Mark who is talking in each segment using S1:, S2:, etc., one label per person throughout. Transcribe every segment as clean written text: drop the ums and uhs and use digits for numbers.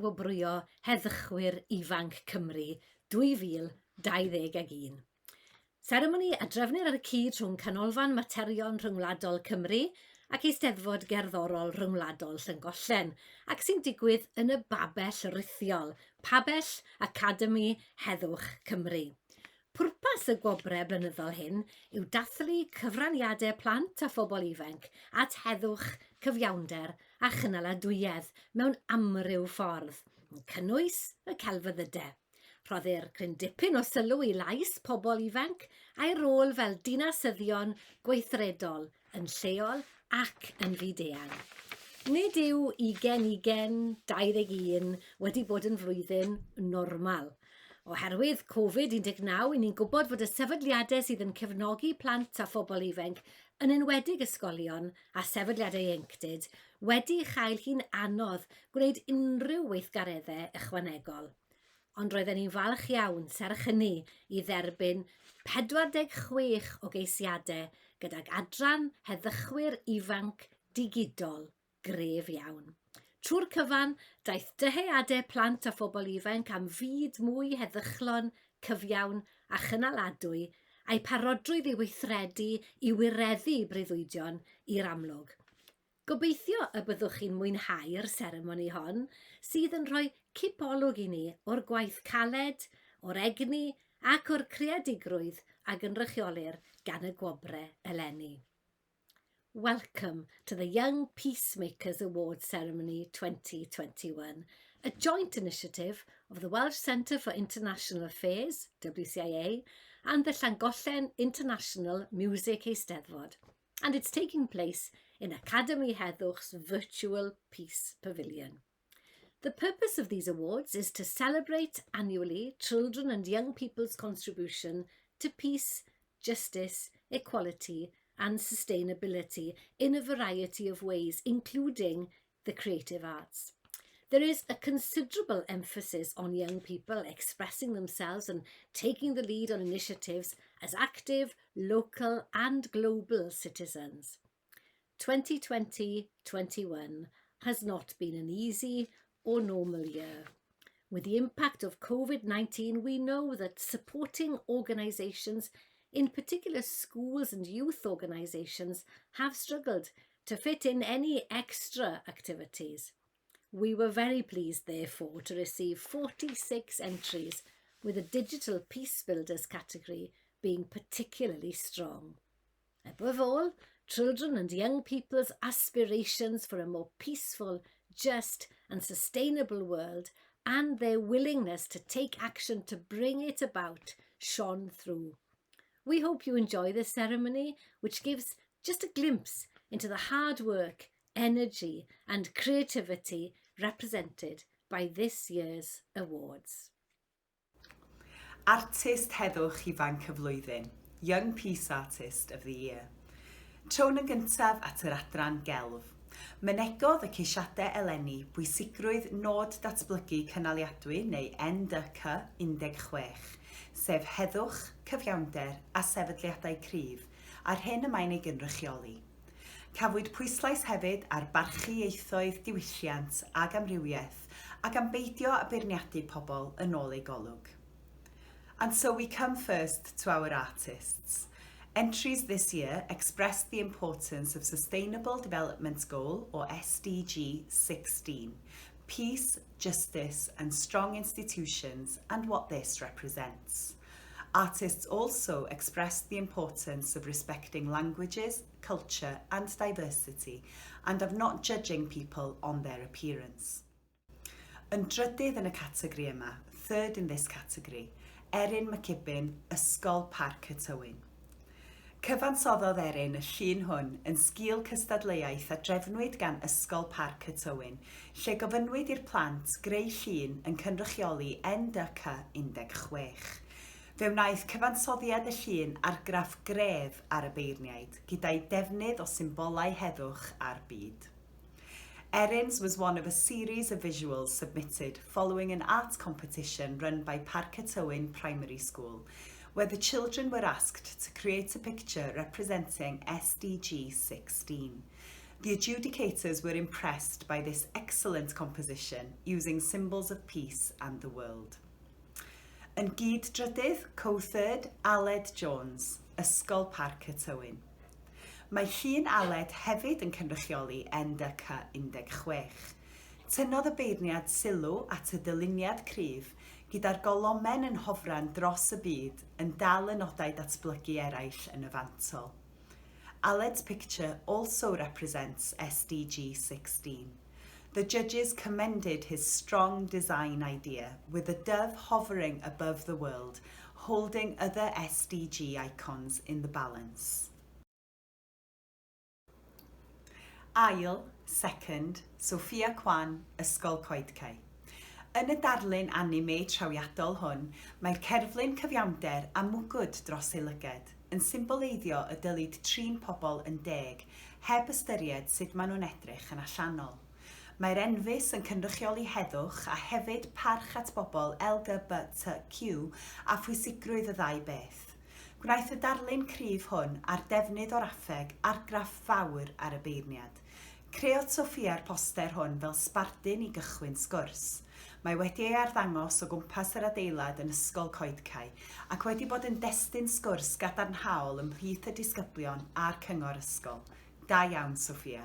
S1: Gwobrwyo Heddychwyr Ifanc Cymru 2021. Seremoni a drefnir ar y cyd rhwng Canolfan Materion Ryngwladol Cymru ac Eisteddfod Gerddorol Ryngwladol Llangollen, ac sy'n digwydd yn y babell rithiol, Pabell Academi Heddwch Cymru. Pwrpas y gwobrau blynyddol hyn yw dathlu cyflawniadau plant a phobl ifanc at heddwch, cyfiawnder a chynaladwyedd mewn amryw ffordd, yn cynnwys y celfyddydau. Rhoddir cryn dipyn o sylw i lais pobl ifanc a'i rôl fel dinasyddion gweithredol yn lleol ac yn byd-eang. Nid yw 2021 wedi bod yn flwyddyn normal. Oherwydd Covid-19, ni'n gwybod fod y sefydliadau sydd yn cefnogi plant a phobl ifanc yn enwedig ysgolion a sefydliadau ieuenctid wedi chael hi'n anodd gwneud unrhyw weithgareddau ychwanegol. Ond roedden ni'n falch iawn serch hynny i dderbyn 46 o geisiadau gydag adran heddychwyr ifanc digidol gref iawn. Trwy'r cyfan, daeth dyheadau plant a phobl ifanc am fyd mwy heddychlon, cyfiawn a chynaladwy a'i parodrwydd i weithredu i wireddu breuddwydion i'r amlwg. Gobeithio y byddwch chi'n mwynhau'r seremoni hon sydd yn rhoi cipolwg i ni o'r gwaith caled, o'r egni ac o'r creadigrwydd a gynrychiolir gan y gwobrau eleni. Welcome to the Young Peacemakers Awards Ceremony 2021, a joint initiative of the Welsh Centre for International Affairs, WCIA, and the Llangollen International Music Eisteddfod, and it's taking place in Academi Heddwch's virtual Peace Pavilion. The purpose of these awards is to celebrate annually children and young people's contribution to peace, justice, equality, and sustainability in a variety of ways, including the creative arts. There is a considerable emphasis on young people expressing themselves and taking the lead on initiatives as active, local and global citizens. 2020-21 has not been an easy or normal year. With the impact of COVID-19, we know that supporting organisations, in particular schools and youth organisations, have struggled to fit in any extra activities. We were very pleased, therefore, to receive 46 entries, with the Digital Peace Builders category being particularly strong. Above all, children and young people's aspirations for a more peaceful, just and sustainable world and their willingness to take action to bring it about shone through. We hope you enjoy this ceremony, which gives just a glimpse into the hard work, energy and creativity represented by this year's awards.
S2: Artist Heddwch Ifanc y Flwyddyn, Young Peace Artist of the Year. Trown yn gyntaf at yr adran gelf. Mynegodd y ceisiadau eleni bwysigrwydd nod datblygu cynaliadwy neu NDC 16, sef heddwch, cyfiawnder a sefydliadau cryf, a'r hyn y mae'n ei gynrychioli. Cafwyd pwyslais hefyd ar barchu ieithoedd diwylliant ag amrywiaeth ac am beidio a beirniadu pobl yn ôl ei golwg. And so we come first to our artists. Entries this year expressed the importance of Sustainable Development Goal, or SDG 16, peace, justice and strong institutions, and what this represents. Artists also expressed the importance of respecting languages, culture and diversity, and of not judging people on their appearance. Yn drydydd yn y categori yma, third in this category, Erin McKibben, Ysgol Parc y Tywyn. Cyfansoddodd Erin y llun hwn yn sgil cystadleuaeth a drefnwyd gan Ysgol Parc y Tywyn, lle gofynnwyd i'r plant greu llun yn cynrychioli NDC 16. Fe wnaeth cyfansoddiad y llun argraff gref ar y beirniaid, gyda'i defnydd o symbolau heddwch ar byd. Erin's was one of a series of visuals submitted following an art competition run by Parc y Tywyn Primary School, where the children were asked to create a picture representing SDG 16. The adjudicators were impressed by this excellent composition using symbols of peace and the world. Yn gyd-drydydd, co-third, Aled Jones, Ysgol Parc y Tywyn. Mae llun Aled hefyd yn cynrychioli NDC 16. Tynnodd y beirniad sylw at y dyluniad cryf gyda'r golomen yn hofran dros y byd yn dal y nodau datblygu eraill yn y fantol. Aled's picture also represents SDG 16. The judges commended his strong design idea with a dove hovering above the world, holding other SDG icons in the balance. Ail, second, Sophia Kwan, Ysgol Coedcau. Yn y darlun anime trawiadol hwn, mae'r cerflun cyfiawnder a mwgwd dros ei lyged, yn symboleiddio y dylid trin pobl yn deg, heb ystyried sut maen nhw'n edrych yn allanol. Mae'r enfys yn cynrychioli heddwch a hefyd parch at bobl LGBTQ a phwysigrwydd y ddau beth. Gwnaeth y darlun cryf hwn a'r defnydd o'r affeg argraff fawr ar y beirniad. Creodd Sophia'r poster hwn fel sbardun i gychwyn sgwrs. Mae wedi ei arddangos o gwmpas yr adeilad yn Ysgol Coedcau ac wedi bod yn destun sgwrs gadarnhaol ymhlith y disgyblion a'r cyngor ysgol. Da iawn, Sophia.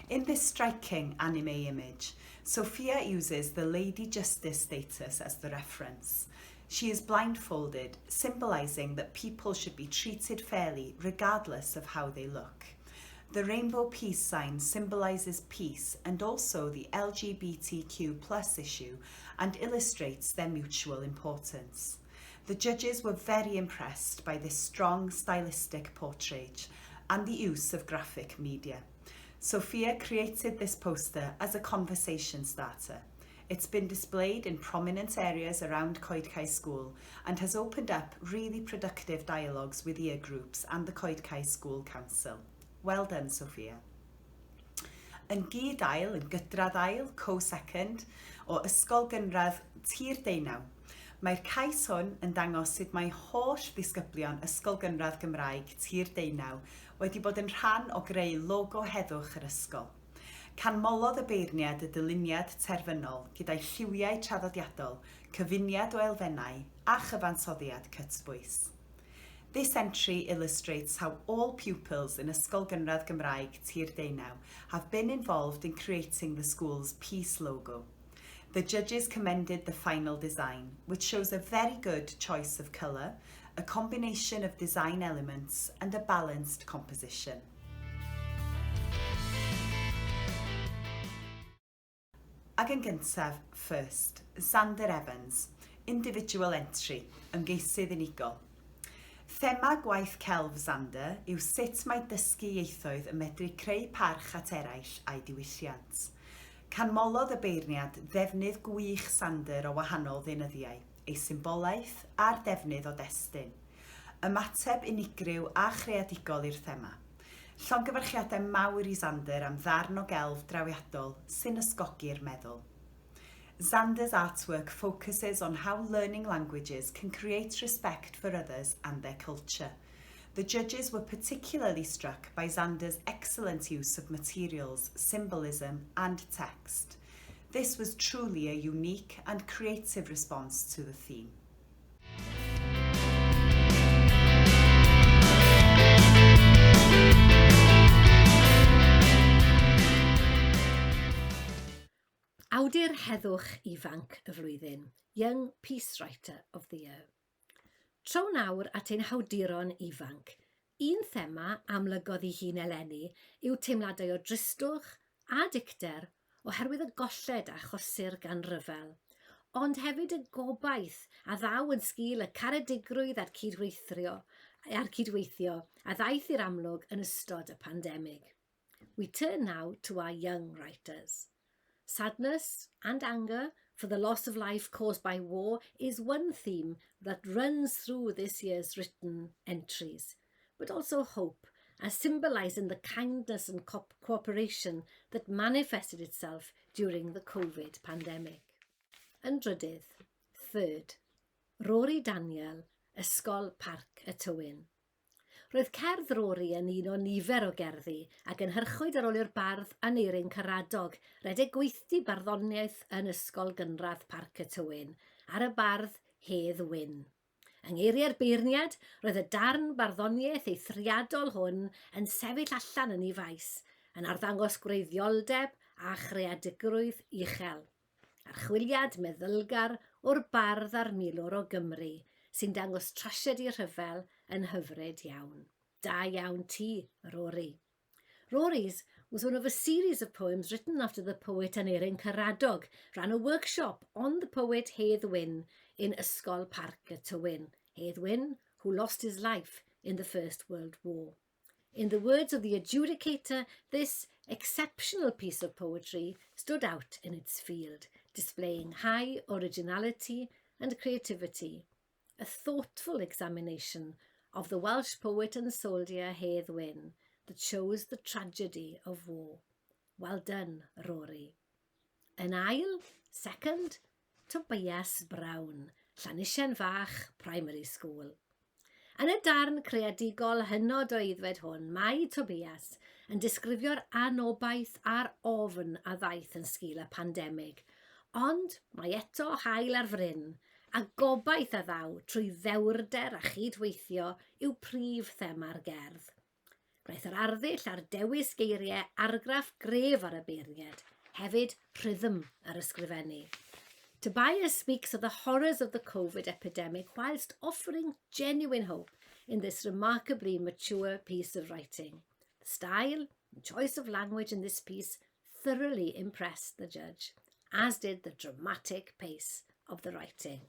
S2: In this striking anime image, Sophia uses the Lady Justice status as the reference. She is blindfolded, symbolizing that people should be treated fairly regardless of how they look. The rainbow peace sign symbolizes peace and also the LGBTQ+ issue and illustrates their mutual importance. The judges were very impressed by this strong stylistic portrait and the use of graphic media. Sophia created this poster as a conversation starter. It's been displayed in prominent areas around Coedcau School and has opened up really productive dialogues with year groups and the Coedcau School Council. Well done, Sophia. Yn gyd-ail, yn gydradd-ail, co-second, o Ysgol Gynradd Tir Deunaw. Mae'r cais hwn yn dangos sut mae holl ddisgyblion Ysgol Gynradd Gymraeg Tir Deunaw wedi bod yn rhan o greu logo heddwch yr ysgol. Canmolodd y beirniad y dyluniad terfynol gyda'i lliwiau traddodiadol, cyfuniad o elfennau a chyfansoddiad cytbwys. This entry illustrates how all pupils in Ysgol Gynradd Gymraeg Tir Deunaw have been involved in creating the school's peace logo. The judges commended the final design, which shows a very good choice of colour, a combination of design elements and a balanced composition. Ac yn gyntaf, first, Xander Evans, individual entry, ymgeisydd unigol. Thema gwaith celf Xander yw sut mae dysgu ieithoedd yn medru creu parch at eraill a'i diwylliant. Canmolodd y beirniad ddefnydd gwych Xander o wahanol ddeunyddiau, ei symbolaeth a'r defnydd o destun. Ymateb unigryw a chreadigol i'r thema. Llongyfarchiadau mawr i Xander am ddarn o gelf drawiadol sy'n ysgogi'r meddwl. Xander's artwork focuses on how learning languages can create respect for others and their culture. The judges were particularly struck by Xander's excellent use of materials, symbolism and text. This was truly a unique and creative response to the theme.
S1: Awdur heddwch ifanc y flwyddyn, Young Peace Writer of the Year. Trow nawr at ein hawduron ifanc. Un thema amlygodd ei hun eleni yw teimladau o dristwch a dicter oherwydd y golled a chosir gan ryfel, ond hefyd y gobaith a ddaw yn sgil y caredigrwydd a'r cydweithio a ddaeth i'r amlwg yn ystod y pandemig. We turn now to our young writers. Sadness and anger for the loss of life caused by war is one theme that runs through this year's written entries, but also hope, as symbolising the kindness and cooperation that manifested itself during the COVID pandemic. Yn drydydd, third, Rory Daniel, Ysgol Parc y Tywyn. Roedd cerdd Rory yn un o nifer o gerddi ac yn hyrchwyd ar ôl i'r bardd Aneurin Caradog redeg gweithdi barddoniaeth yn ysgol gynradd Parc y Tywyn ar y bardd Hedd Wyn. Yng ngeiriau'r beirniad, roedd y darn barddoniaeth eithriadol hwn yn sefyll allan yn ei faes, yn arddangos gwreiddioldeb a chreadigrwydd uchel. Archwiliad meddylgar o'r bardd a'r milwr o Gymru, sy'n dangos trasiedi rhyfel yn hyfryd iawn. Da iawn ti, Rory. Rory's was one of a series of poems written after the poet Aneurin Caradog ran a workshop on the poet Hedd Wyn in Ysgol Parc y Tywyn. Hedd Wyn, who lost his life in the First World War. In the words of the adjudicator, this exceptional piece of poetry stood out in its field, displaying high originality and creativity. A thoughtful examination of the Welsh poet and soldier Hedd Wyn that shows the tragedy of war. Well done, Rory. Yn ail, second, Tobias Brown, Llanischen Fach Primary School. Yn y darn creadigol hynod o aeddfed hwn, mae Tobias yn disgrifio'r anobaith a'r ofn a ddaeth yn sgil y pandemig, ond mae eto hael ar fryn, a gobaith a ddaw trwy ddewrder a chydweithio yw prif thema'r gerdd. Gwnaeth yr arddull ar dewis geiriau argraff gref ar y beirniad, hefyd rhythm ar ysgrifennu. Tobias speaks of the horrors of the COVID epidemic whilst offering genuine hope in this remarkably mature piece of writing. The style and choice of language in this piece thoroughly impressed the judge, as did the dramatic pace of the writing.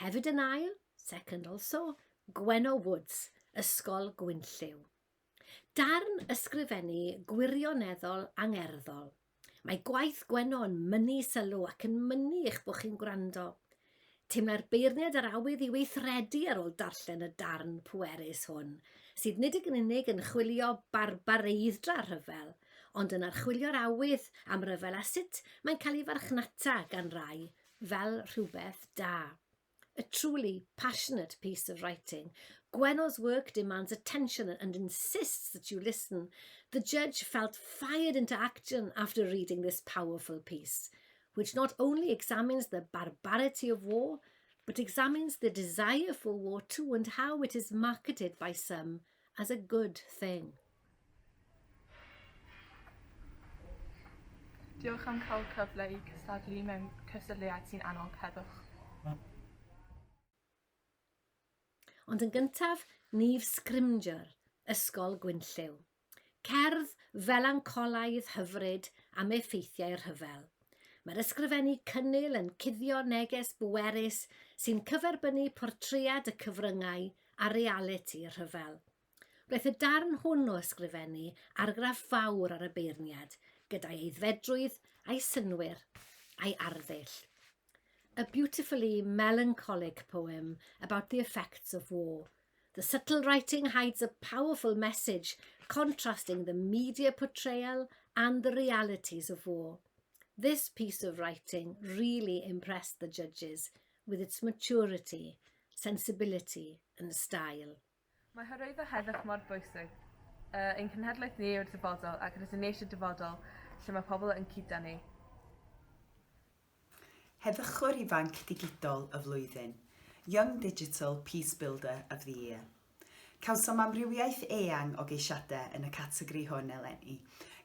S1: Hefyd yn ail, second also, Gweno Woods, Ysgol Gwynlliw. Darn ysgrifennu gwirioneddol angerddol. Mae gwaith Gweno yn mynnu sylw ac yn mynnu eich bod chi'n gwrando. Teimlai'r beirniad ar awydd i weithredu ar ôl darllen y darn pwerus hwn, sydd nid yn unig yn chwilio barbareiddra rhyfel, ond yn archwilio'r awydd am ryfel a sut mae'n cael ei farchnata gan rai fel rhywbeth da. A truly passionate piece of writing. Gweno's work demands attention and insists that you listen. The judge felt fired into action after reading this powerful piece, which not only examines the barbarity of war, but examines the desire for war too and how it is marketed by some as a good thing.
S3: Diolch am cael cyfle I cystadlu mewn cysylltiad sy'n annog heddwch.
S1: Ond yn gyntaf, Nif Scrimger, Ysgol Gwynlliw. Cerdd felancolaidd hyfryd am effeithiau'r rhyfel. Mae'r ysgrifennu cynnil yn cuddio neges bwerus sy'n cyferbynnu portread y cyfryngau a realiti'r rhyfel. Roedd y darn hwn o ysgrifennu argraff fawr ar y beirniad, gyda'i aeddfedrwydd a'i synwyr a'i arddull. A beautifully melancholic poem about the effects of war. The subtle writing hides a powerful message contrasting the media portrayal and the realities of war. This piece of writing really impressed the judges with its maturity, sensibility and style.
S3: Mae hyrwyddo heddwch mor bwysig. Ein cenhedlaeth ni yw'r dyfodol ac yr ysynesiad dyfodol lle mae pobl yn cydanu.
S2: Heddychwyr ifanc digidol y flwyddyn, Young Digital Peace Builder of the Year. Cawsom amrywiaeth eang o geisiadau yn y categori hwn eleni,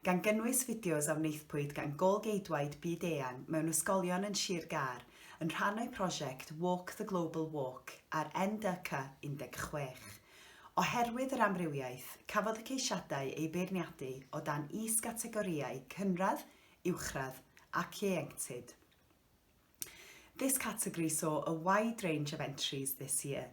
S2: gan gynnwys fideos a wneithpwyd gan golgeidwaid byd-eang mewn ysgolion yn Sir Gar yn rhan o'i prosiect Walk the Global Walk ar NDC 16. Oherwydd yr amrywiaeth, cafodd y ceisiadau ei beirniadu o dan is-gategoriau cynradd, uwchradd ac ieuenctid. This category saw a wide range of entries this year,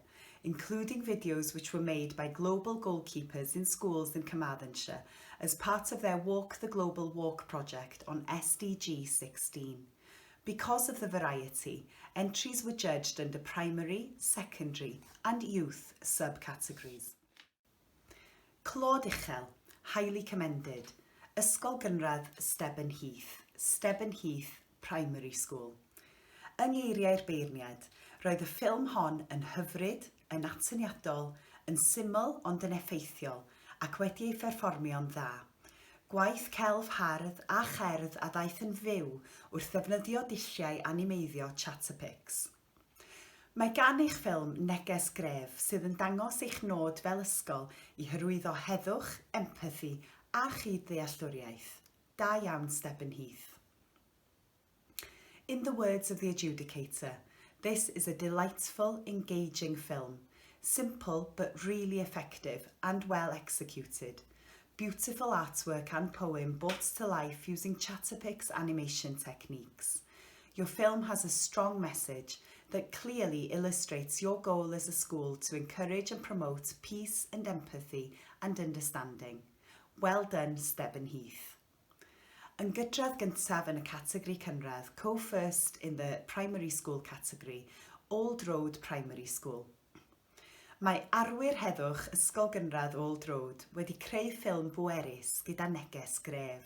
S2: including videos which were made by global goalkeepers in schools in Carmarthenshire as part of their Walk the Global Walk project on SDG 16. Because of the variety, entries were judged under primary, secondary and youth subcategories. Clod Uchel, highly commended. Ysgol Gynradd Steben Heath Primary School. Yng ngeiriau'r beirniad, roedd y ffilm hon yn hyfryd, yn atyniadol, yn syml ond yn effeithiol ac wedi ei pherfformio'n dda. Gwaith celf hardd a cherdd a daeth yn fyw wrth ddefnyddio dulliau animeiddio Chatterpix. Mae gan eich ffilm neges gref sydd yn dangos eich nod fel ysgol i hyrwyddo heddwch, empathi a chyd-ddealltwriaeth. Da iawn, Stephen Heath. In the words of the adjudicator, this is a delightful, engaging film, simple but really effective and well executed. Beautiful artwork and poem brought to life using Chatterpix animation techniques. Your film has a strong message that clearly illustrates your goal as a school to encourage and promote peace and empathy and understanding. Well done, Stephen Heath. Yn gydradd gyntaf yn y categori cynradd, co-first in the primary school category, Old Road Primary School. Mae arwyr heddwch ysgol gynradd Old Road wedi creu ffilm bwerus gyda neges gref.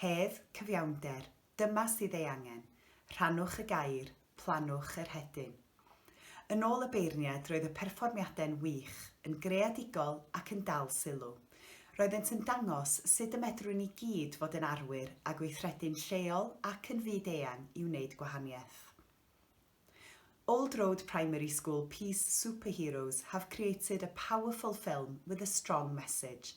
S2: Hedd, cyfiawnder, dyma sydd ei angen. Rhannwch y gair, planwch yr hedyn. Yn ôl y beirniad, roedd y perfformiadau'n wych, yn greadigol ac yn dal sylw. Roeddent yn dangos sut y medrwn ni gyd fod yn arwyr a gweithredu'n lleol ac yn byd-eang i wneud gwahaniaeth. Old Road Primary School Peace Superheroes have created a powerful film with a strong message.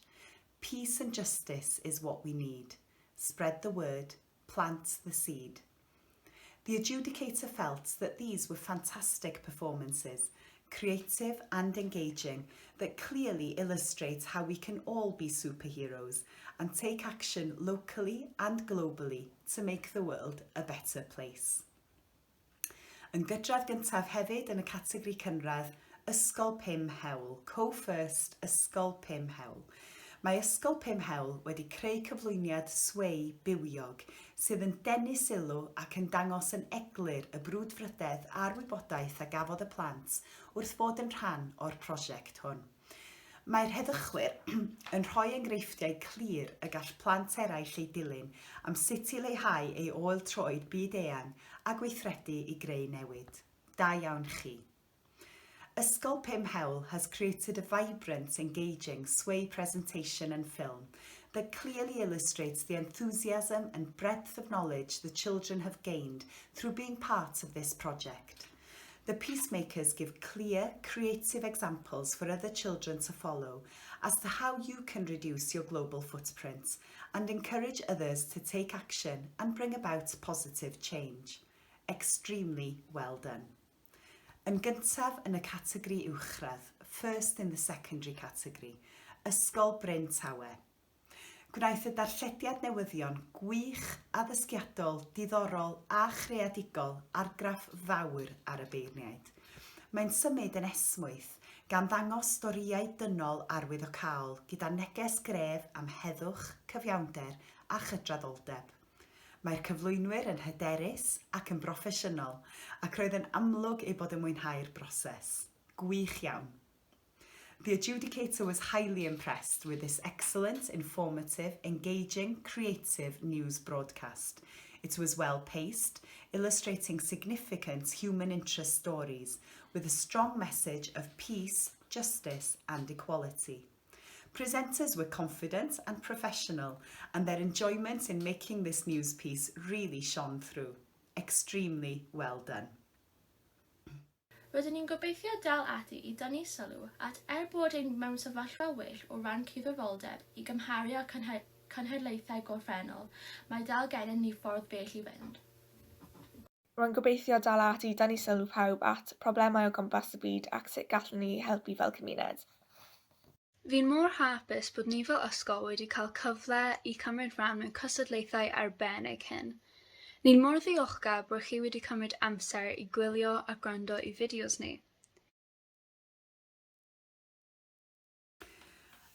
S2: Peace and justice is what we need. Spread the word, plant the seed. The adjudicator felt that these were fantastic performances, creative and engaging, that clearly illustrate how we can all be superheroes and take action locally and globally to make the world a better place. Yn gydradd gyntaf hefyd yn y categori cynradd, Ysgol Pum Hewl, co-first Ysgol Pum Hewl. Mae Ysgol Pum Hewl wedi creu cyflwyniad swei bywiog sydd yn denu sylw ac yn dangos yn eglur y brwdfrydedd a'r wybodaeth a gafodd y plant wrth fod yn rhan o'r prosiect hwn. Mae'r heddychwyr yn rhoi enghreifftiau clir y gall plant eraill ei dilyn am sut i leihau ei oel troed byd-eang a gweithredu i greu newid. Da iawn chi. Ysgol Pum Hewl has created a vibrant, engaging sway presentation and film that clearly illustrates the enthusiasm and breadth of knowledge the children have gained through being part of this project. The Peacemakers give clear, creative examples for other children to follow as to how you can reduce your global footprint and encourage others to take action and bring about positive change. Extremely well done. Yn gyntaf yn y categori uwchradd, first in the secondary category, Ysgol Bryn Tawe. Gwnaeth y darllediad newyddion gwych, addysgiadol, diddorol a chreadigol argraff fawr ar y beirniaid. Mae'n symud yn esmwyth gan ddangos storïau dynol arwyddocaol gyda neges gref am heddwch, cyfiawnder a chydraddoldeb. Mae'r cyflwynwyr yn hyderus ac yn broffesiynol ac roedd yn amlwg ei bod yn mwynhau'r broses. Gwych iawn. The adjudicator was highly impressed with this excellent, informative, engaging, creative news broadcast. It was well-paced, illustrating significant human interest stories with a strong message of peace, justice and equality. Presenters were confident and professional, and their enjoyment in making this news piece really shone through. Extremely well done.
S4: Rydyn ni'n gobeithio dal ati i dynnu sylw at bod ein mewn sefyllfa well o ran cydraddoldeb i gymharu â cynhedlaethau gorffennol, mae dal gennym ni ffordd bell i fynd.
S5: Rwy'n gobeithio dal ati i dynnu sylw pawb at problemau o gwmpas y byd ac sut gallwn ni helpu fel cymuned.
S6: Fi'n mor hapus bod ni fel ysgol wedi cael cyfle i cymryd rhan mewn cystadlaethau arbennig hyn. Ni'n mor ddiolchgar bod chi wedi cymryd amser i gwylio a gwrando i fideos ni.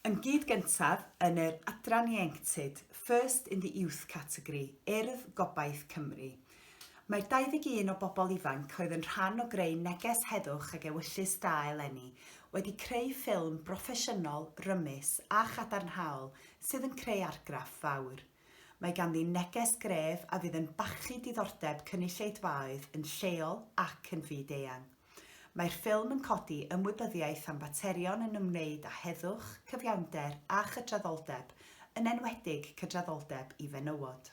S2: Yn gyd gyntaf, yn yr adran ieuenctid, first in the youth category, Urdd Gobaith Cymru. Mae'r 21 o bobl ifanc oedd yn rhan o greu neges heddwch ag ewyllus da eleni wedi creu ffilm broffesiynol, rymus a chadarnhaol sydd yn creu argraff fawr. Mae ganddi neges gref a fydd yn bachu diddordeb cynulleidfaoedd yn lleol ac yn fyd-eang. Mae'r ffilm yn codi ymwybyddiaeth am faterion yn ymwneud â heddwch, cyfiawnder a chydraddoldeb, yn enwedig cydraddoldeb i fenywod.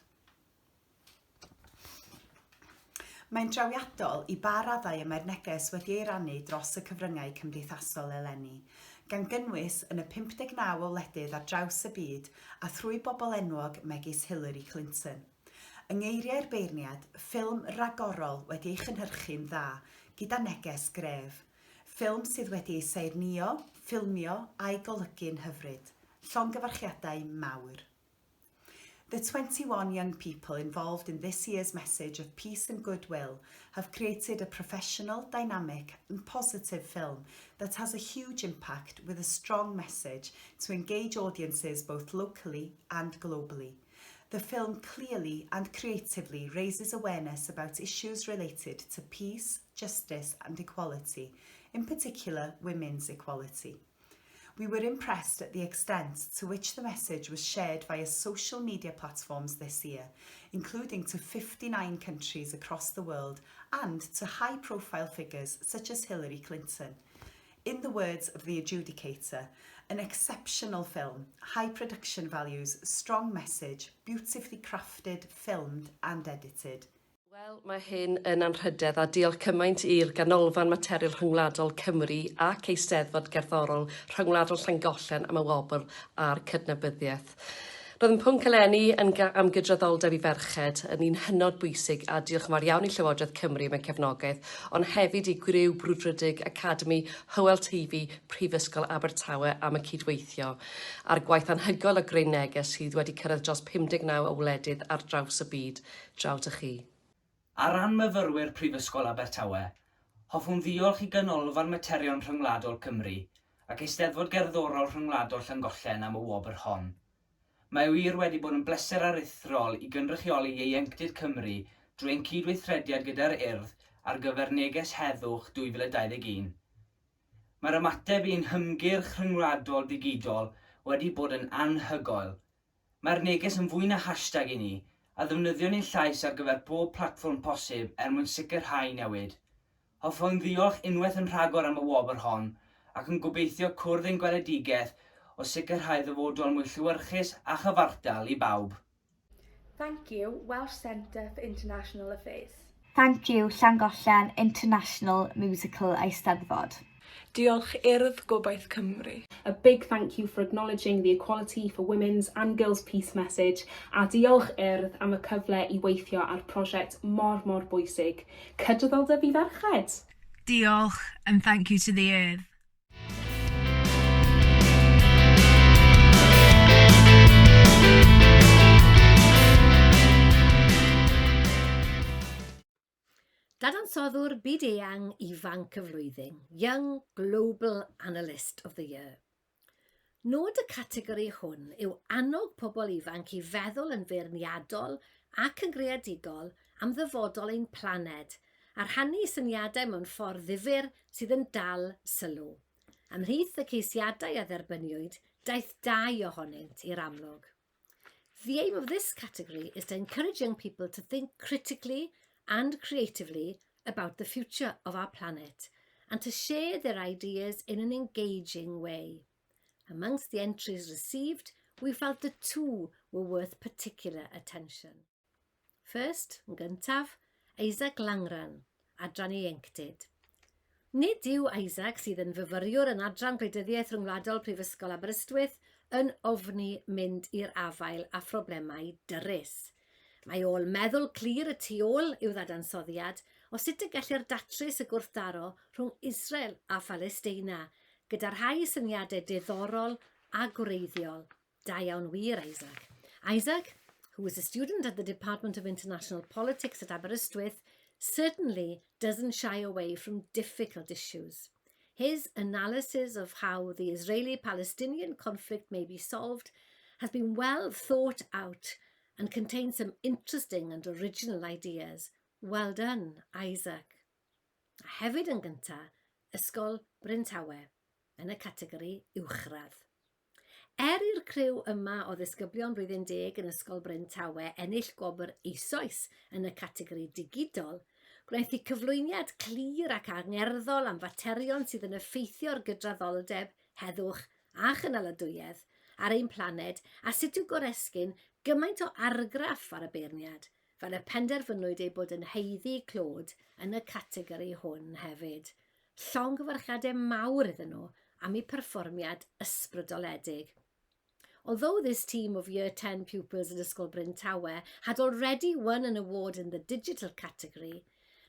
S2: Mae'n drawiadol i ba raddau y mae'r neges wedi ei rannu dros y cyfryngau cymdeithasol eleni, gan gynnwys yn y 59 o wledydd ar draws y byd a thrwy bobl enwog megis Hillary Clinton. Yng ngeiriau'r beirniad, ffilm ragorol wedi ei chynhyrchu'n dda, gyda neges gref. Ffilm sydd wedi ei seirnio, ffilmio a'i golygu'n hyfryd. Llongyfarchiadau mawr. The 21 young people involved in this year's message of peace and goodwill have created a professional, dynamic and positive film that has a huge impact with a strong message to engage audiences both locally and globally. The film clearly and creatively raises awareness about issues related to peace, justice and equality, in particular women's equality. We were impressed at the extent to which the message was shared via social media platforms this year, including to 59 countries across the world and to high-profile figures such as Hillary Clinton. In the words of the adjudicator, an exceptional film, high production values, strong message, beautifully crafted, filmed and edited.
S7: Wel, mae hyn yn anrhydedd a diolch cymaint i'r ganolfan materion Ryngwladol Cymru ac Eisteddfod Gerddorol Ryngwladol Llangollen am y wobl a'r cydnabyddiaeth. Roedd yn pwnc eleni am gydraddoldeb i ferched yn un hynod bwysig a diolch yn fawr iawn i Llywodraeth Cymru mewn cefnogaeth, ond hefyd i Gwryw Brwdfrydig Academi Hywel TV Prifysgol Abertawe am y cydweithio, a'r gwaith anhygoel o greu neges sydd wedi cyrraedd dros 59 o wledydd ar draws y byd. Draw â chi.
S8: Ar ran myfyrwyr Prifysgol Abertawe, hoffwn ddiolch i ganolfan materion Rhyngwladol Cymru ac Eisteddfod Gerddorol Ryngwladol Llangollen am y wobr hon. Mae wir wedi bod yn bleser aruthrol i gynrychioli ieuenctid Cymru drwy'n cydweithrediad gyda'r Urdd ar gyfer neges heddwch 2021. Mae'r ymateb i'n hymgyrch rhyngwladol digidol wedi bod yn anhygoel. Mae'r neges yn fwy na hashtag i ni, a ddefnyddion ni'n llais ar gyfer bob platfform posib mwyn sicrhau newid. Hoffwn ddiolch unwaith yn rhagor am y wobr hon, ac yn gobeithio cwrdd ein gweledigaeth o sicrhau ddyfodol mwy llywyrchus a chyfartal i bawb.
S9: Thank you, Welsh Centre for International Affairs.
S10: Thank you, Llangollen International Musical Eisteddfod.
S5: Diolch Urdd Gobaith Cymru.
S11: A big thank you for acknowledging the equality for women's and girls' peace message, a diolch Urdd am y cyfle i weithio ar prosiect mor bwysig, cydraddoldeb i ferched.
S12: Diolch and thank you to the Urdd.
S1: Dadansoddwr byd-eang ifanc y flwyddyn, Young Global Analyst of the Year. Nod y categori hwn yw annog pobl ifanc i feddwl yn feirniadol ac yn greadigol am ddyfodol ein planed, a rhannu syniadau mewn ffordd ddifyr sydd yn dal sylw. Ymhlith y ceisiadau a dderbyniwyd, daeth 2 ohonynt i'r amlwg. The aim of this category is to encourage young people to think critically and creatively about the future of our planet and to share their ideas in an engaging way. Amongst the entries received, we felt that 2 were worth particular attention. First, yn gyntaf, Isaac Langran, adran ieuenctid. Nid yw Isaac sydd yn fyfyriwr yn adran gwleidyddiaeth Ryngwladol Prifysgol Aberystwyth yn ofni mynd i'r afael a phroblemau dyrys. Mae ôl meddwl clir y tu ôl i'w ddadansoddiad o sut y gellir datrys y gwrthdaro rhwng Israel a Phalestina, gyda rhai syniadau diddorol a gwreiddiol. Da iawn wir, Isaac. Isaac, who was a student at the Department of International Politics at Aberystwyth, certainly doesn't shy away from difficult issues. His analysis of how the Israeli-Palestinian conflict may be solved has been well thought out and contains some interesting and original ideas. Well done, Isaac. A hefyd yn gyntaf, Ysgol Bryntawe, yn y categori uwchradd. I'r criw yma o ddisgyblion blwyddyn 10 yn Ysgol Bryntawe ennill gwobr eisoes yn y categori digidol, Gwnaeth ei cyflwyniad clir ac angerddol am faterion sydd yn effeithio'r gydraddoldeb, heddwch a chynaladwyedd ar ein planed a sut yw goresgyn gymaint o argraff ar y beirniad, fel y penderfynwyd ei bod yn heiddi clod yn y categori hwn hefyd. Llongyfarchiadau mawr iddyn nhw am eu perfformiad ysbrydoledig. Although this team of Year 10 pupils at Ysgol Bryn Tawe had already won an award in the digital category,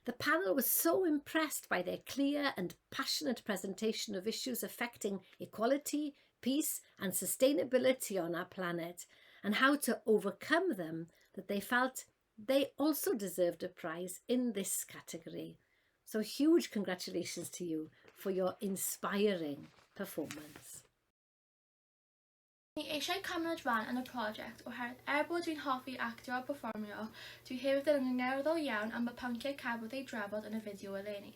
S1: the panel was so impressed by their clear and passionate presentation of issues affecting equality, peace and sustainability on our planet, and how to overcome them, that they felt they also deserved a prize in this category. So huge congratulations to you for your inspiring performance.
S4: Ni eisiau cymryd rhan yn y prosiect oherwydd bod dwi'n hoffi actio a perfformio, dwi hefyd yn angerddol iawn am y pynciau cafodd ei drafod yn y fideo eleni,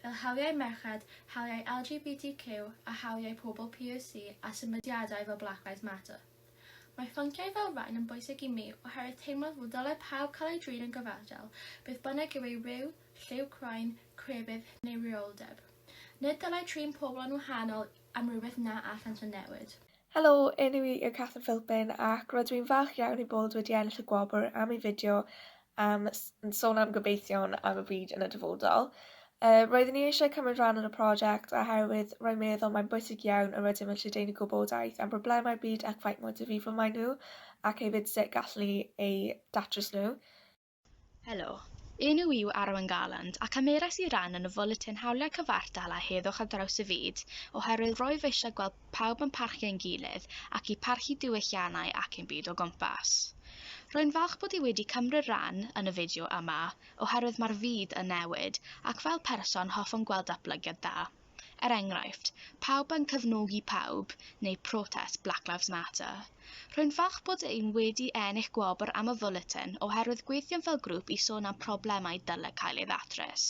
S4: fel hawliau merched, hawliau LGBTQ a hawliau pobl POC a symudiadau fel Black Lives Matter. Mae pynciau fel rhan yn bwysig i mi oherwydd teimlad fod dylai pawb cael ei drin yn gyfartal, beth bynnag yw ei ryw, lliw croen, crefydd neu reoldeb. Nid dylai trin pobl yn wahanol am rhywbeth na allan yn newid.
S5: Helo, enw i yw Catherine Philpin ac rydw i'n falch iawn i bod wedi ennill y gwobr am ei fideo yn sôn am gobeithio'n am y byd yn y dyfodol. Roeddwn i eisiau cymryd rhan yn y prosiect oherwydd rwy'n meddwl mae'n bwysig iawn y rydym yn lledaenu gwybodaeth am broblemau byd ac faint mor difrifol mae nhw ac hefyd sut gallwn ni eu datrys nhw.
S13: Helo, enw i yw Arwen Garland ac ymerais i ran yn y fwletin hawliau cyfartal a heddwch ar draws y byd oherwydd roedd eisiau gweld pawb yn parchu ein gilydd ac i parchu diwylliannau ac ein byd o gwmpas. Rwy'n falch bod i wedi cymryd ran yn y fideo yma oherwydd mae'r byd yn newid ac fel person hoffwn gweld datblygiad da. Enghraifft, pawb yn cefnogi pawb neu protest Black Lives Matter. Rwy'n falch bod ein wedi ennill gwobr am y fwletin oherwydd gweithio'n fel grŵp i sôn am problemau dylai cael ei ddatrys.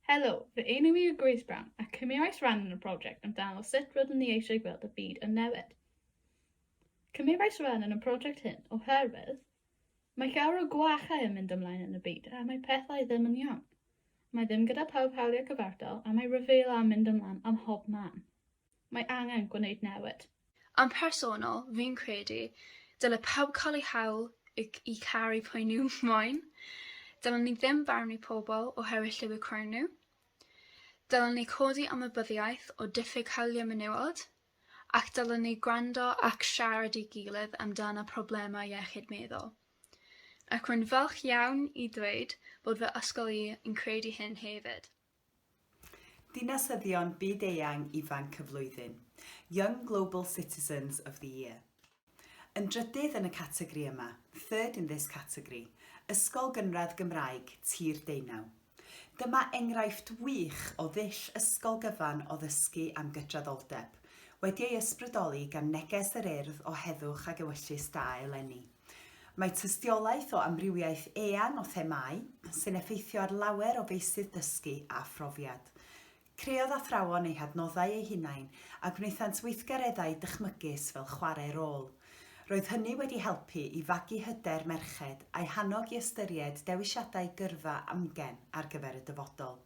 S14: Helo, fy enw i yw Grace Brown ac cymerais ran yn y prosiect amdano sut rydyn ni eisiau gweld y byd yn newid. Cymerais ran yn y prosiect hyn oherwydd mae llawer o gwachau yn mynd ymlaen yn y byd a mae pethau ddim yn iawn. Mae ddim gyda pawb hawliau cyfartal a mae ryfeddol yn mynd ymlaen am hob man. Mae angen gwneud newid.
S6: Yn personol, fi'n credu, dylai pawb cael ei hawl i caru pwy nhw moyn. Dylai ni ddim barnu pobl oherwydd lliw croen nhw. Dylai ni codi ymwybyddiaeth o diffyg hawliau menywod, ac dylai ni gwrando ac siarad i gilydd amdano problemau iechyd meddwl. Ac rwy'n falch iawn i dweud bod fy ysgol i yn credu hyn hefyd.
S2: Dinasyddion byd-eang ifanc y flwyddyn, Young Global Citizens of the Year. Yn drydydd yn y categori yma, third in this category, Ysgol Gynradd Gymraeg Tir Deunaw. Dyma enghraifft wych o ddull ysgol gyfan o ddysgu am gydraddoldeb, wedi ei ysbrydoli gan neges yr urdd o heddwch a ewyllus da eleni. Mae tystiolaeth o amrywiaeth eang o themau sy'n effeithio ar lawer o feisydd dysgu a phrofiad. Creodd athrawon eu hadnoddau eu hunain a gwnaethant weithgareddau dychmygus fel chwarae rôl. Roedd hynny wedi helpu i fagu hyder merched a'i hannog i ystyried dewisiadau gyrfa amgen ar gyfer y dyfodol.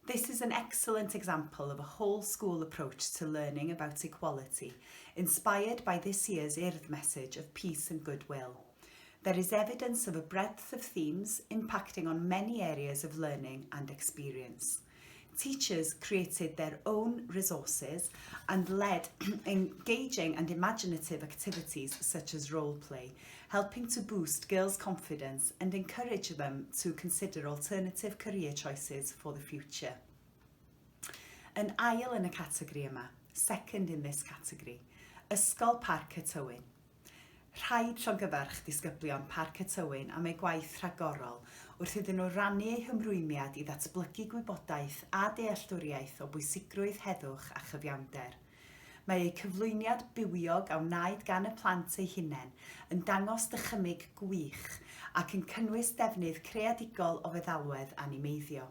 S2: This is an excellent example of a whole school approach to learning about equality, inspired by this year's Urdd message of peace and goodwill. There is evidence of a breadth of themes impacting on many areas of learning and experience. Teachers created their own resources and led engaging and imaginative activities such as role play, helping to boost girls' confidence and encourage them to consider alternative career choices for the future. Yn ail yn y categori yma, second in this category, Ysgol Parc y Tywyn. Rhaid llongyfarch disgyblion Parc y Tywyn am ei gwaith rhagorol wrth iddyn nhw rannu eu hymrwymiad i ddatblygu gwybodaeth a dealltwriaeth o bwysigrwydd heddwch a chyfiawnder. Mae eu cyflwyniad bywiog a wnaed gan y plant eu hunain yn dangos dychymyg gwych ac yn cynnwys defnydd creadigol o feddalwedd animeiddio.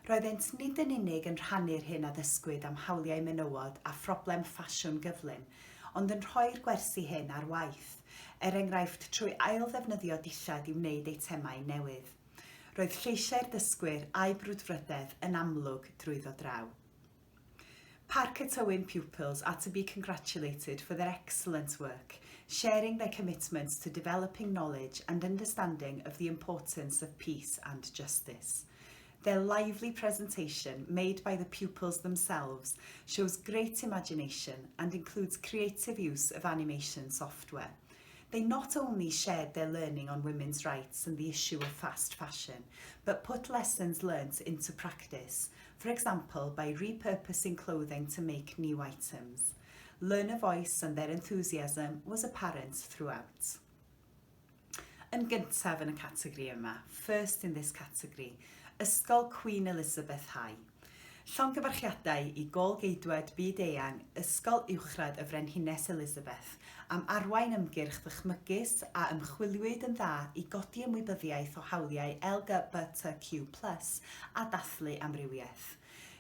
S2: Roeddent nid yn unig yn rhannu'r hyn addysgwyd am hawliau menywod a phroblem ffasiwn gyflym, ond yn rhoi'r gwersi hyn ar waith, enghraifft trwy ail ddefnyddio dillad i wneud eitemau newydd. Roedd lleisiau'r dysgwyr a'i brwdfrydedd yn amlwg drwyddo draw. Parc Tywyn pupils are to be congratulated for their excellent work, sharing their commitment to developing knowledge and understanding of the importance of peace and justice. Their lively presentation, made by the pupils themselves, shows great imagination and includes creative use of animation software. They not only shared their learning on women's rights and the issue of fast fashion, but put lessons learnt into practice, for example by repurposing clothing to make new items. Learner voice and their enthusiasm was apparent throughout. Yn gyntaf yn y categori yma, first in this category, Ysgol Queen Elizabeth High. Llongyfarchiadau I Gôl-geidwad byd-eang Ysgol Uwchradd y Frenhines Elizabeth am arwain ymgyrch ddychmygus a ymchwiliwyd yn dda I godi ymwybyddiaeth o hawliau LGBTQ+ a dathlu amrywiaeth.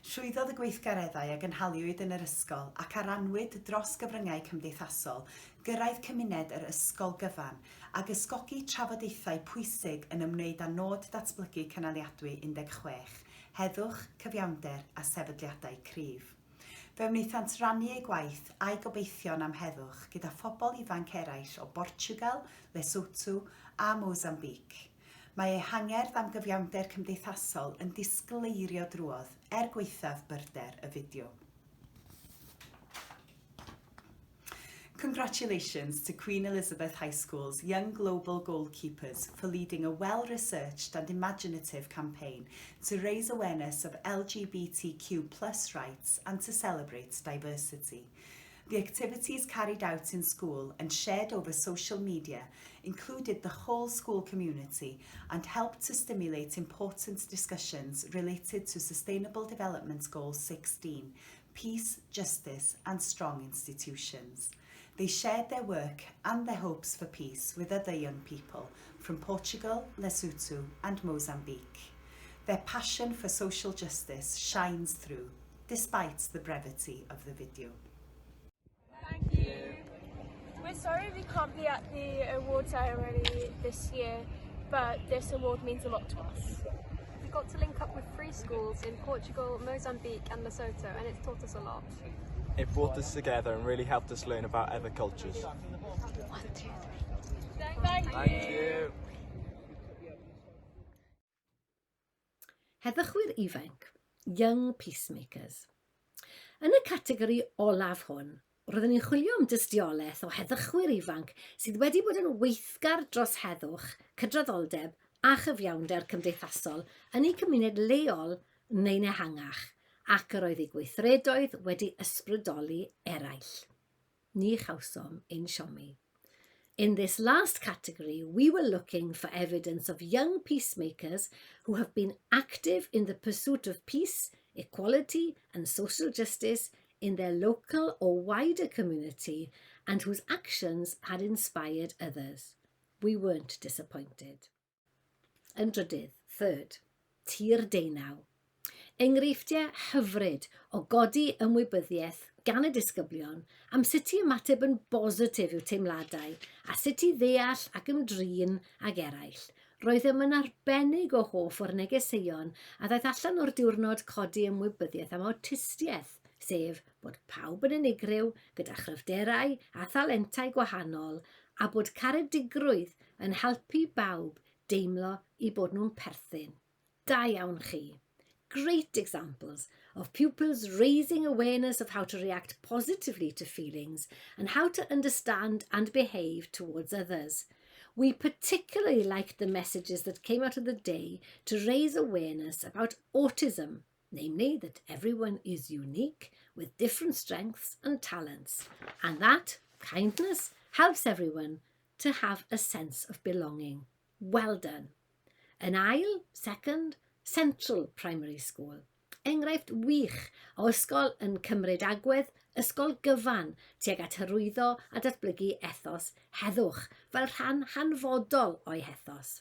S2: Llwyddodd y gweithgareddau a gynhaliwyd yn yr ysgol ac aranwyd dros gyfryngau cymdeithasol, gyrraedd cymuned yr ysgol gyfan ac ysgogi trafodaethau pwysig yn ymwneud â nod datblygu cynaliadwy 16, heddwch, cyfiawnder a sefydliadau cryf. Fe wnaethant rannu ei gwaith a'i gobeithion am heddwch gyda phobl ifanc eraill o Portugal, Lesotho a Mozambique. Mae ehangerdd am gyfiawnder cymdeithasol yn disgleirio drwodd gweithaf byrder y fideo. Congratulations to Queen Elizabeth High School's young global goalkeepers for leading a well-researched and imaginative campaign to raise awareness of LGBTQ+ rights and to celebrate diversity. The activities carried out in school and shared over social media included the whole school community and helped to stimulate important discussions related to Sustainable Development Goal 16, peace, justice and strong institutions. They shared their work and their hopes for peace with other young people from Portugal, Lesotho and Mozambique. Their passion for social justice shines through, despite the brevity of the video.
S15: Thank you. We're sorry we can't be at the award ceremony this year, but this award means a lot to us.
S16: We got to link up with 3 schools in Portugal, Mozambique and Lesotho, and it's taught us a lot.
S17: It brought us together and really helped us learn about other cultures.
S16: 1, 2, 3.
S15: Thank you.
S1: Heddychwyr Ifanc, Young Peacemakers. Yn y categori olaf hwn, roeddwn ni'n chwilio am dystiolaeth o heddychwyr ifanc sydd wedi bod yn weithgar dros heddwch, cydraddoldeb a chyfiawnder cymdeithasol yn eu cymuned leol neu'n ehangach, ac yr oedd eu gweithredoedd wedi ysbrydoli eraill. Ni chawsom ein siomi. In this last category, we were looking for evidence of young peacemakers who have been active in the pursuit of peace, equality and social justice in their local or wider community and whose actions had inspired others. We weren't disappointed. Yn drydydd, third, tir deunaw. Enghreifftiau hyfryd o godi ymwybyddiaeth gan y disgyblion am sut I ymateb yn bositif i'w teimladau a sut I ddeall ac ymdrin ag eraill. Roeddem yn arbennig o hoff o'r negeseuon a ddaeth allan o'r diwrnod codi ymwybyddiaeth am awtistiaeth, sef bod pawb yn unigryw gyda chryfderau a thalentau gwahanol a bod caredigrwydd yn helpu bawb deimlo I bod nhw'n perthyn. Da iawn chi. Great examples of pupils raising awareness of how to react positively to feelings and how to understand and behave towards others. We particularly liked the messages that came out of the day to raise awareness about autism, namely that everyone is unique with different strengths and talents, and that kindness helps everyone to have a sense of belonging. Well done. Yn ail, second, Central Primary School. Enghraifft wych o ysgol yn cymryd agwedd, ysgol gyfan tuag at hyrwyddo a datblygu ethos heddwch fel rhan hanfodol o'i hethos.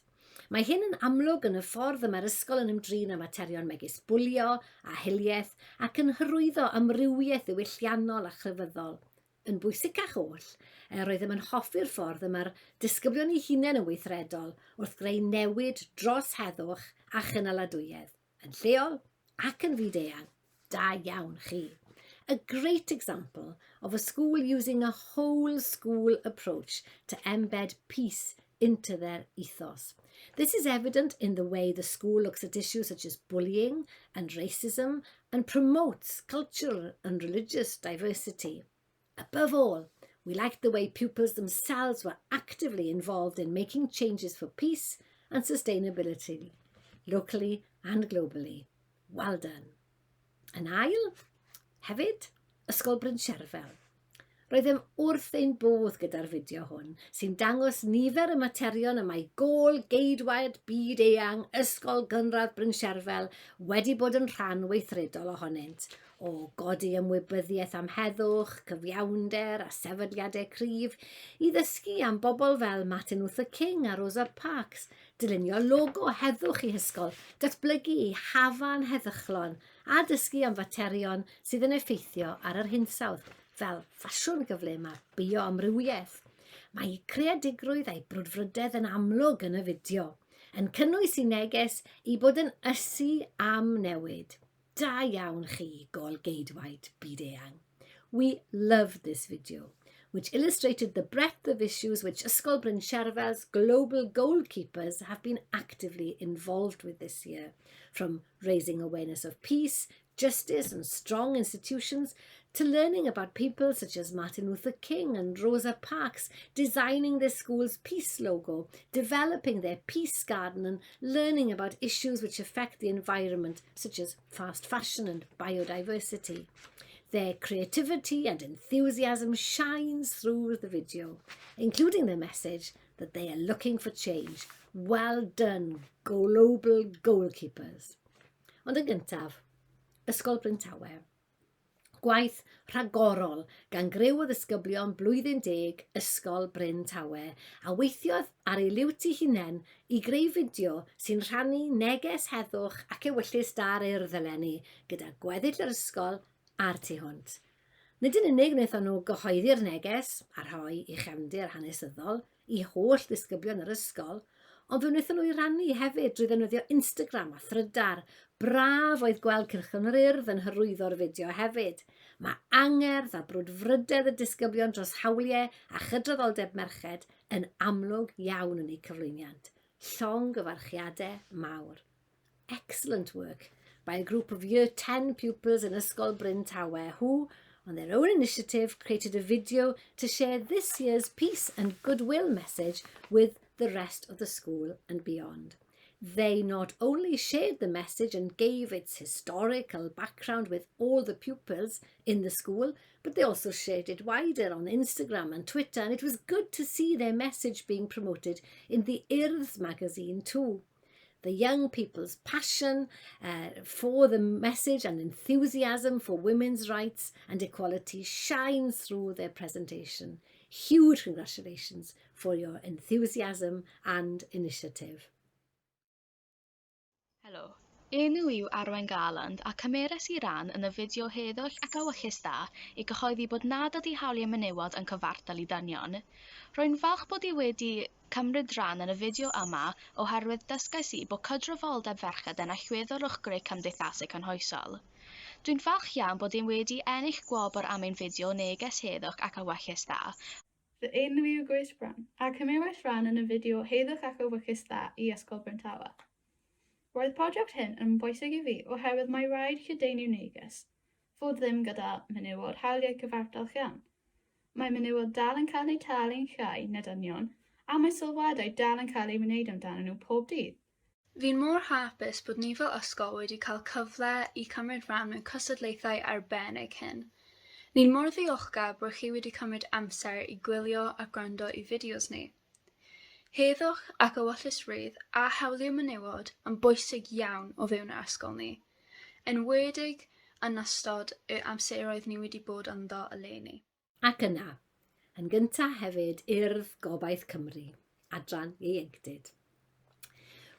S1: Mae hyn yn amlwg yn y ffordd y mae'r ysgol yn ymdrin â materion megis bwlio a hiliaeth ac yn hyrwyddo amrywiaeth ddiwylliannol a chryfyddol. Yn bwysicach oll, roeddem yn hoffi'r ffordd y mae'r disgyblion eu hunain yn weithredol wrth greu newid dros heddwch a chynaladwyedd, yn lleol ac yn byd-eang. Da iawn chi. A great example of a school using a whole school approach to embed peace into their ethos. This is evident in the way the school looks at issues such as bullying and racism and promotes cultural and religious diversity. Above all, we liked the way pupils themselves were actively involved in making changes for peace and sustainability, locally and globally. Well done. Yn ail, hefyd, Ysgol Bryn Sherfel. Roeddem wrth ein bodd gyda'r fideo hwn, sy'n dangos nifer y materion y mae gôl geidwaid byd-eang Ysgol Gynradd Bryn Sherfel wedi bod yn rhan weithredol ohonynt, o godi ymwybyddiaeth am heddwch, cyfiawnder a sefydliadau cryf, i ddysgu am bobl fel Martin Luther King a Rosa Parks, dilynio logo heddwch i hysgol, datblygu i hafan heddychlon, a dysgu am faterion sydd yn effeithio ar yr hinsawdd, fel ffasiwn gyflym a bioamrywiaeth. Mae creadigrwydd a'i brwdfrydedd yn amlwg yn y fideo, yn cynnwys i neges i bod yn ysu am newid. Da iawn chi, gol geidwaid byd-eang. We loved this video, which illustrated the breadth of issues which Ysgol Bryn Sherfel's global goalkeepers have been actively involved with this year, from raising awareness of peace, justice and strong institutions, to learning about people such as Martin Luther King and Rosa Parks, designing their school's peace logo, developing their peace garden and learning about issues which affect the environment, such as fast fashion and biodiversity. Their creativity and enthusiasm shines through the video, including the message that they are looking for change. Well done, global goalkeepers. Ond yn gyntaf, Ysgol Bryn Tawe. Gwaith rhagorol gan griw o ddisgyblion blwyddyn 10 Ysgol Bryn Tawe a weithiodd ar ei liwt ei hunain i greu fideo sy'n rhannu neges heddwch ac ewyllus da'r urdd eleni gyda gweddill yr ysgol a'r tu hwnt. Nid yn unig wnaethon nhw gyhoeddi'r neges a rhoi i chefndir hanesyddol i holl ddisgyblion yr ysgol, ond fe wnaethon nhw i rannu hefyd drwy ddefnyddio Instagram a thrydar. Braf oedd gweld cyrchon yr urdd yn hyrwyddo'r fideo hefyd. Mae angerdd a brwdfrydedd y disgyblion dros hawliau a chydraddoldeb merched yn amlwg iawn yn eu cyflwyniad. Llong gyfarchiadau mawr. Excellent work by a group of Year 10 pupils in Ysgol Bryn Tawe who, on their own initiative, created a video to share this year's peace and goodwill message with the rest of the school and beyond. They not only shared the message and gave its historical background with all the pupils in the school, but they also shared it wider on Instagram and Twitter, and it was good to see their message being promoted in the Urdd magazine too. The young people's passion for the message and enthusiasm for women's rights and equality shines through their presentation. Huge congratulations for your enthusiasm and initiative.
S13: Helo, enw yw Llangollen a cymeres I ran yn y fideo heddwch ac ewyllus da I gyhoeddi bod nad ydy hawliau menywod yn cyfartal I dynion. Rwy'n falch bod I wedi cymryd ran yn y fideo yma oherwydd dysgais I bod cydrofoldeb ferched yn allweddol o'ch greu cymdeithasau cynhoesol. Dwi'n falch iawn bod ein wedi ennill gwobr am ein fideo neges heddwch ac ewyllus da.
S14: Fy enw yw Gwobrau a cymeres ran yn y fideo heddwch ac ewyllus da I Ysgol Bryn Tawe. Roedd prosiect hyn yn bwysig I fi oherwydd mae rhaid lledaenu neges, fod ddim gyda menywod hawliau cyfartal llawn. Mae menywod dal yn cael eu talu'n llai na dynion, a mae sylwadau dal yn cael eu wneud amdano nhw pob dydd.
S6: Fi'n mor hapus bod ni fel ysgol wedi cael cyfle I cymryd rhan mewn cystadlaethau arbennig hyn. Ni'n mor ddiolchgar bod chi wedi cymryd amser I gwylio a gwrando I fideos ni. Heddwch ac ewyllus rydd a hawliau menywod yn bwysig iawn o fewn yr ysgol ni. Enwedig yn ystod y amseroedd ni wedi bod ynddo eleni.
S1: Ac yna, yn gyntaf hefyd Urdd Gobaith Cymru, adran ieuenctid.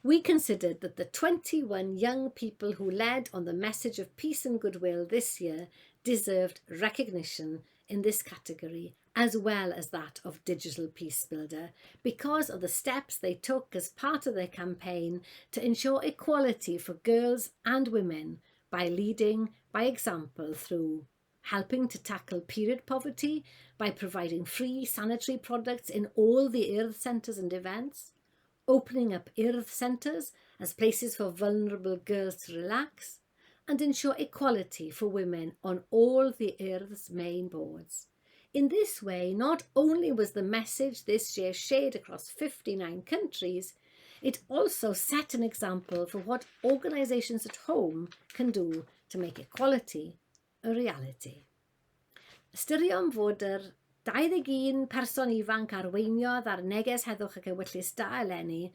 S1: We considered that the 21 young people who led on the message of peace and goodwill this year deserved recognition in this category as well as that of Digital Peace Builder because of the steps they took as part of their campaign to ensure equality for girls and women by leading by example through helping to tackle period poverty by providing free sanitary products in all the earth centres and events, opening up earth centres as places for vulnerable girls to relax, and ensure equality for women on all the earth's main boards. In this way, not only was the message this year shared across 59 countries, it also set an example for what organisations at home can do to make equality a reality. Ystyriwn fod yr 21 person ifanc arweiniodd ar neges heddwch ac ewyllus da eleni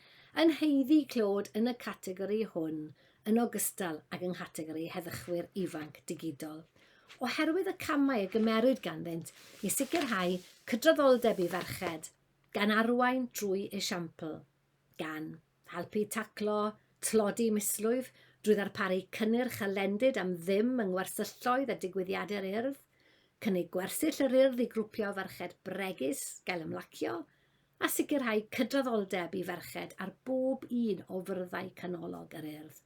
S1: yn heiddi clod yn y categori hwn yn ogystal ag yng nghategori heddychwyr ifanc digidol, oherwydd y camau y gymerwyd ganddynt i sicrhau cydraddoldeb i ferched, gan arwain drwy esiampl, gan helpu taclo tlodi mislwyf drwy ddarparu cynnyrch alendid am ddim yng ngwersylloedd a digwyddiadau'r urdd, cynnig gwersyll yr urdd i grwpio ferched bregus gael ymlacio, a sicrhau cydraddoldeb i ferched ar bob un o fyrddau canolog yr urdd.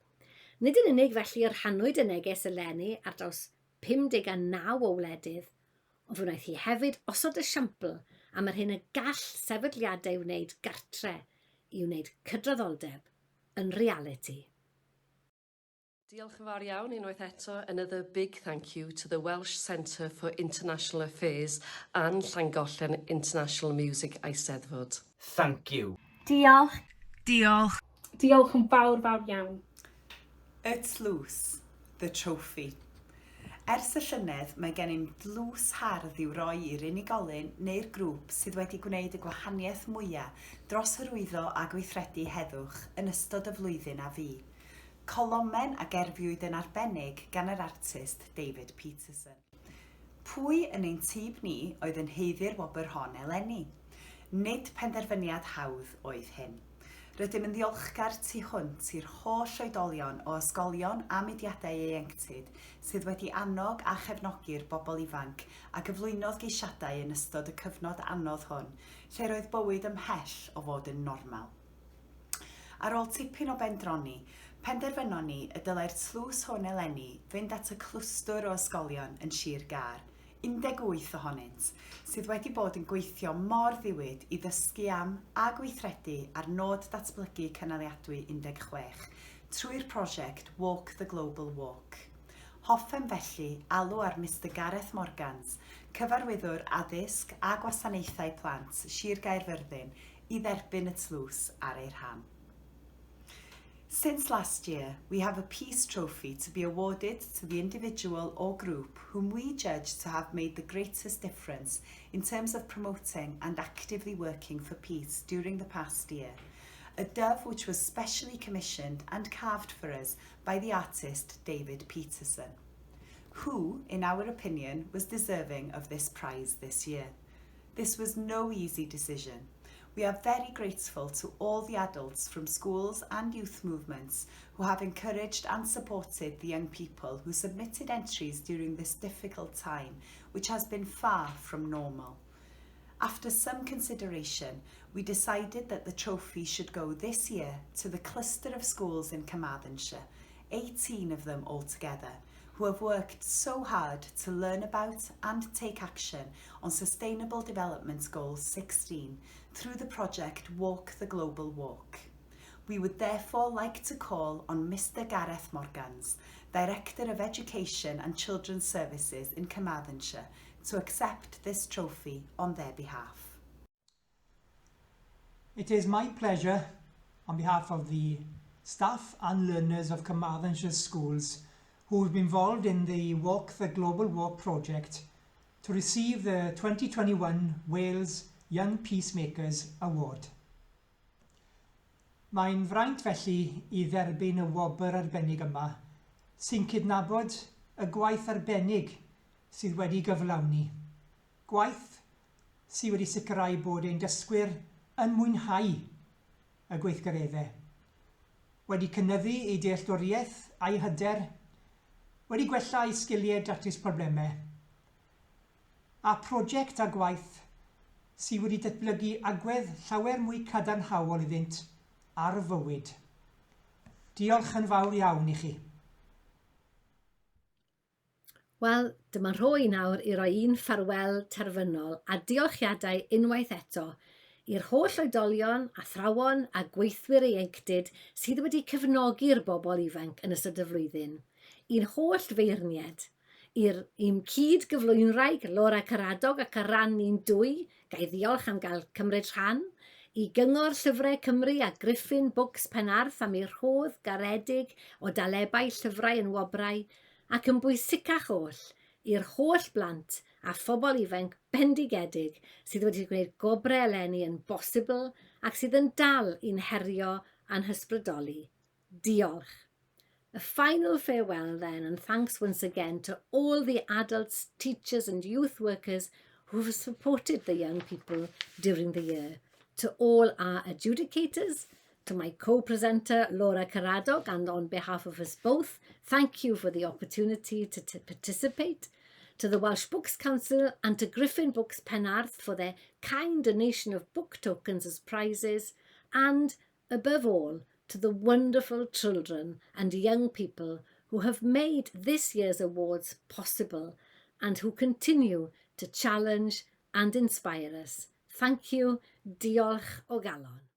S1: Nid yn unig felly rhannwyd y neges eleni ar draws 59 o wledydd, ond fe wnaeth hi hefyd osod esiampl am yr hyn y gall sefydliadau wneud gartre i wneud cydraddoldeb yn reality.
S7: Diolch yn fawr iawn unwaith eto. Another big thank you to the Welsh Centre for International Affairs and Llangollen International Music Eisteddfod.
S8: Thank you.
S10: Diolch.
S12: Diolch.
S11: Diolch yn fawr iawn.
S2: Y tlws, the trophy. Ers y llynedd, mae gennym dlws hardd i'w roi i'r unigolyn neu'r grŵp sydd wedi gwneud y gwahaniaeth mwyaf dros hyrwyddo a gweithredu heddwch yn ystod y flwyddyn a fu. Colomen a gerfiwyd yn arbennig gan yr artist David Peterson. Pwy yn ein tîm ni oedd yn heiddi'r wobr hon eleni? Nid penderfyniad hawdd oedd hyn. Rydym yn ddiolchgar tu hwnt i'r holl oedolion o ysgolion a mudiadau ieuenctid sydd wedi annog a chefnogi'r bobl ifanc a gyflwynodd geisiadau yn ystod y cyfnod anodd hwn, lle roedd bywyd ymhell o fod yn normal. Ar ôl tipyn o bendroni, penderfynon ni y dylai'r tlws hwn eleni fynd at y clwstwr o ysgolion yn Sir Gar, 18 ohonynt, sydd wedi bod yn gweithio mor ddiwyd i ddysgu am a gweithredu ar nod datblygu cynaliadwy 16 trwy'r prosiect Walk the Global Walk. Hoffem felly alw ar Mr Gareth Morgans, cyfarwyddwr addysg a gwasanaethau plant Sir Gaerfyrddin, i dderbyn y tlws ar ei rhan. Since last year, we have a peace trophy to be awarded to the individual or group whom we judge to have made the greatest difference in terms of promoting and actively working for peace during the past year. A dove which was specially commissioned and carved for us by the artist David Peterson, who, in our opinion, was deserving of this prize this year. This was no easy decision. We are very grateful to all the adults from schools and youth movements who have encouraged and supported the young people who submitted entries during this difficult time, which has been far from normal. After some consideration, we decided that the trophy should go this year to the cluster of schools in Carmarthenshire, 18 of them altogether, who have worked so hard to learn about and take action on Sustainable Development Goals 16 through the project Walk the Global Walk. We would therefore like to call on Mr Gareth Morgans, Director of Education and Children's Services in Carmarthenshire, to accept this trophy on their behalf.
S18: It is my pleasure, on behalf of the staff and learners of Carmarthenshire schools who have been involved in the Walk the Global Walk project, to receive the 2021 Wales Young Peacemakers Award. Mae'n fraint felly i dderbyn y wobr arbennig yma sy'n cydnabod y gwaith arbennig sydd wedi gyflawni. Gwaith sydd wedi sicrhau bod ein dysgwyr yn mwynhau y gweithgareddau, wedi cynyddu ei dealltwriaeth a'i hyder, wedi gwella eu sgiliau datrys problemau, a prosiect a gwaith sydd wedi datblygu agwedd llawer mwy cadarnhaol iddynt ar y fywyd. Diolch yn fawr iawn i chi.
S1: Wel, dyma rhoi nawr i roi un ffarwel terfynol a diolchiadau unwaith eto i'r holl oedolion, athrawon a gweithwyr ieuenctid sydd wedi cefnogi'r bobl ifanc yn ystod y flwyddyn. I'n holl feirniad, i'r cyd gyflwynwraig Laura Caradog ac y rhan ni'n dwy, gai ddiolch am gael cymryd rhan, i gyngor llyfrau Cymru a Griffin Books Penarth am ei rhodd garedig o dalebau llyfrau yn Wobrau, ac yn bwysicach oll, i'r holl blant a phobl ifanc bendigedig sydd wedi gwneud Gwobrau eleni yn bosibl ac sydd yn dal i'n herio a'n hysbrydoli. Diolch. A final farewell then, and thanks once again to all the adults, teachers and youth workers who have supported the young people during the year. To all our adjudicators, to my co-presenter Laura Caradog, and on behalf of us both, thank you for the opportunity to participate. To the Welsh Books Council and to Griffin Books Penarth for their kind donation of book tokens as prizes, and above all, to the wonderful children and young people who have made this year's awards possible and who continue to challenge and inspire us. Thank you. Diolch o galon.